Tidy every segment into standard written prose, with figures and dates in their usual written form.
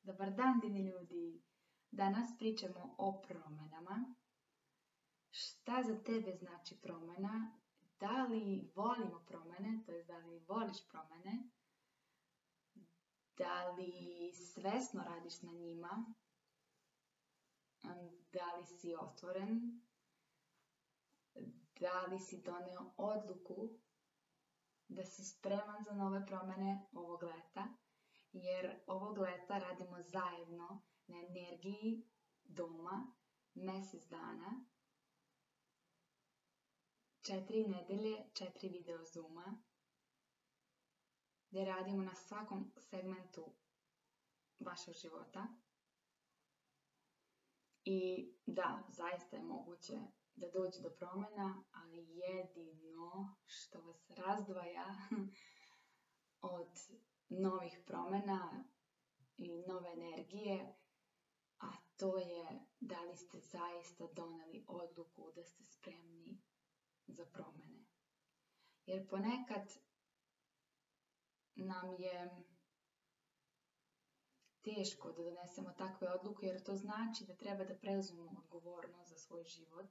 Dobar dan, divni ljudi! Danas pričamo o promenama. Šta za tebe znači promena? Da li volimo promene, to je da li voliš promene? Da li svesno radiš na njima? Da li si otvoren? Da li si doneo odluku da si spreman za nove promene ovog leta? Jer ovog leta radimo zajedno na energiji doma mjesec dana, 4 nedelje, 4 video Zooma, gdje radimo na svakom segmentu vašeg života. I da, zaista je moguće da dođe do promjena, ali jedino što vas razdvaja od novih promjena i nove energije, a to je da li ste zaista doneli odluku da ste spremni za promjene. Jer ponekad nam je teško da donesemo takve odluke, jer to znači da treba da preuzmemo odgovornost za svoj život.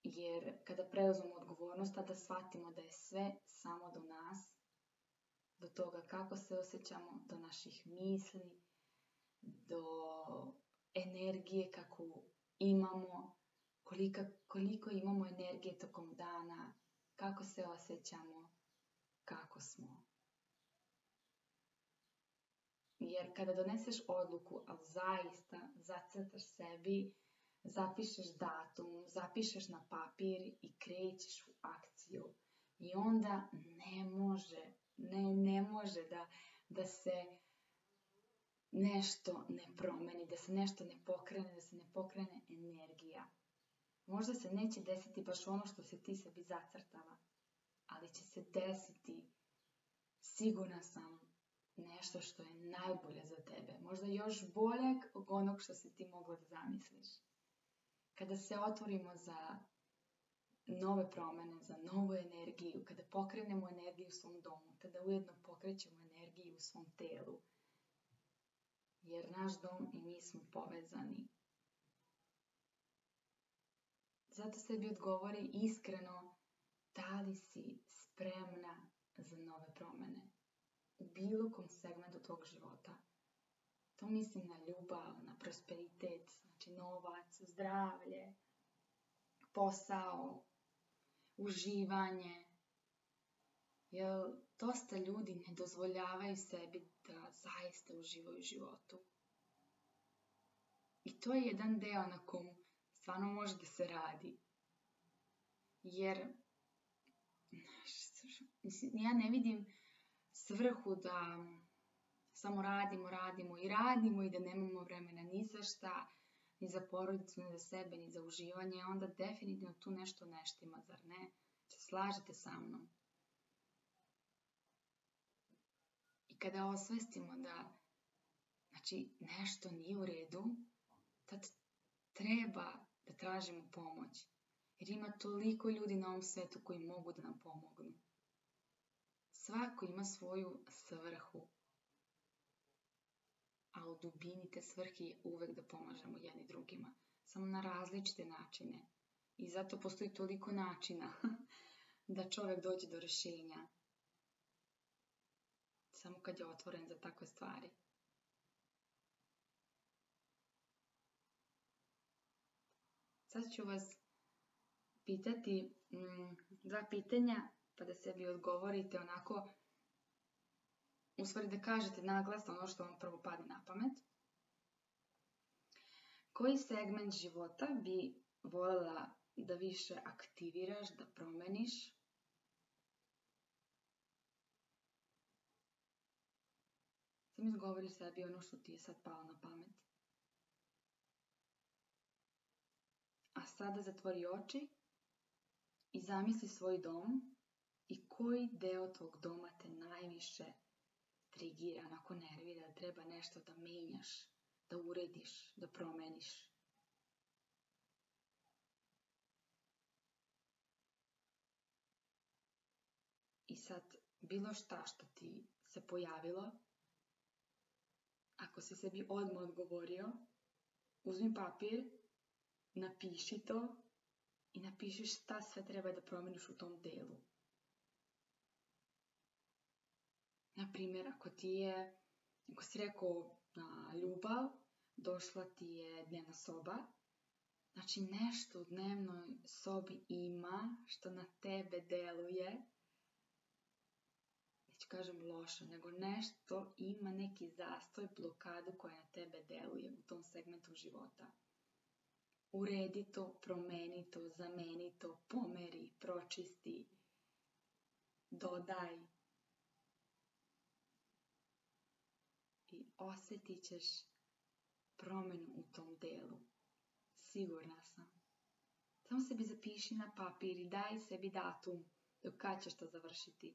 Jer kada preuzmemo odgovornost, tada shvatimo da je sve samo do nas, do toga kako se osjećamo, do naših misli, do energije kako imamo, koliko imamo energije tokom dana, kako se osjećamo, kako smo. Jer kada doneseš odluku, ali zaista zacrtaš sebi, zapišeš datum, zapišeš na papir i krećeš u akciju. I onda ne može da se nešto ne promeni, da se nešto ne pokrene, da se ne pokrene energija. Možda se neće desiti baš ono što se ti sebi zacrtava, ali će se desiti, sigurna sam, nešto što je najbolje za tebe. Možda još boljeg od onog što si ti mogla da zamisliš. Kada se otvorimo za nove promjene, za novu energiju, kada pokrenemo energiju u svom domu, tada ujedno pokrećemo energiju u svom telu. Jer naš dom i mi smo povezani. Zato sebi odgovori iskreno da li si spremna za nove promjene. U bilo kom segmentu tvog života. To mislim na ljubav, na prosperitet, znači novac, zdravlje, posao, uživanje. Jer dosta ljudi ne dozvoljavaju sebi da zaista uživaju u životu. I to je jedan deo na kom stvarno može da se radi. Jer ja ne vidim svrhu da samo radimo i da nemamo vremena ni za šta, ni za porodicu, ni za sebe, ni za uživanje, onda definitivno tu nešto ne štima, zar ne? Se slažete sa mnom? I kada osvestimo da nešto nije u redu, tad treba da tražimo pomoć. Jer ima toliko ljudi na ovom svetu koji mogu da nam pomognu. Svako ima svoju svrhu. A u dubini te svrhe je uvek da pomažemo jedni drugima. Samo na različite načine. I zato postoji toliko načina da čovjek dođe do rješenja. Samo kad je otvoren za takve stvari. Sad ću vas pitati 2 pitanja, pa da sebi odgovorite onako, u stvari da kažete naglas ono što vam prvo padne na pamet. Koji segment života bi voljela da više aktiviraš, da promeniš? Sam izgovori sebi ono što ti je sad palo na pamet. A sada zatvori oči i zamisli svoj dom i koji deo tvog doma te najviše trigira, onako nervira, da treba nešto da menjaš, da urediš, da promeniš. I sad, bilo šta što ti se pojavilo, ako si sebi odmah odgovorio, uzmi papir, napiši to i napiši šta sve treba da promeniš u tom delu. Naprimjer, ako si rekao ljubav, došla ti je dnevna soba, znači nešto u dnevnoj sobi ima što na tebe deluje, neću kažem loše, nego nešto ima neki zastoj, blokadu koja na tebe deluje u tom segmentu života. Uredi to, promeni to, zameni to, pomeri, pročisti, dodaj. I osjetit ćeš promjenu u tom delu. Sigurna sam. Samo sebi zapiši na papir i daj sebi datum do kad ćeš to završiti.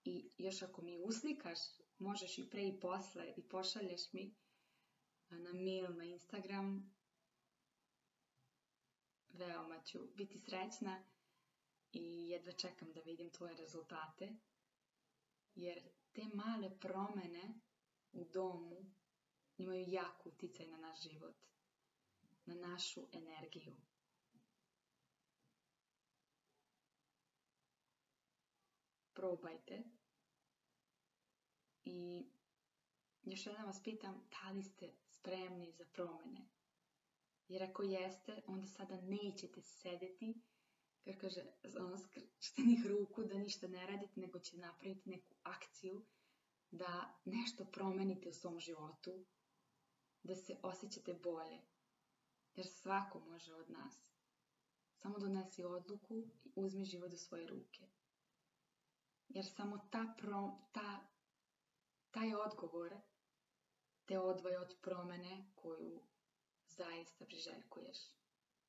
I još ako mi uslikaš, možeš i pre i posle i pošalješ mi na mail, na Instagram. Veoma ću biti srećna i jedva čekam da vidim tvoje rezultate. Jer te male promjene u domu imaju jak uticaj na naš život, na našu energiju. Probajte. I još jednom vas pitam, da li ste spremni za promjene? Jer ako jeste, onda sada nećete sedeti, kako kaže, skrštenih ruku, da ništa ne radite, nego ćete napraviti neku akciju, da nešto promenite u svom životu, da se osjećate bolje. Jer svako može od nas. Samo donesi odluku i uzmi život u svoje ruke. Jer samo taj odgovor te odvaja od promjene koju zaista priželjkuješ.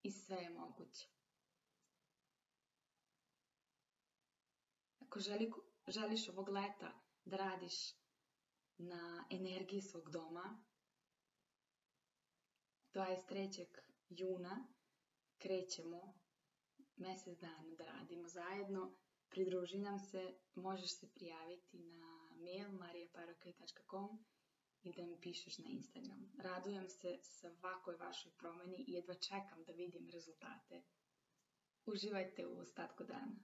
I sve je moguće. Ako želiš ovog leta da radiš na energiji svog doma, 23. juna krećemo mjesec dana da radimo zajedno. Pridruži nam se, možeš se prijaviti na mail marijaparokaj.com i da mi pišeš na Instagram. Radujem se svakoj vašoj promjeni i jedva čekam da vidim rezultate. Uživajte u ostatku dana.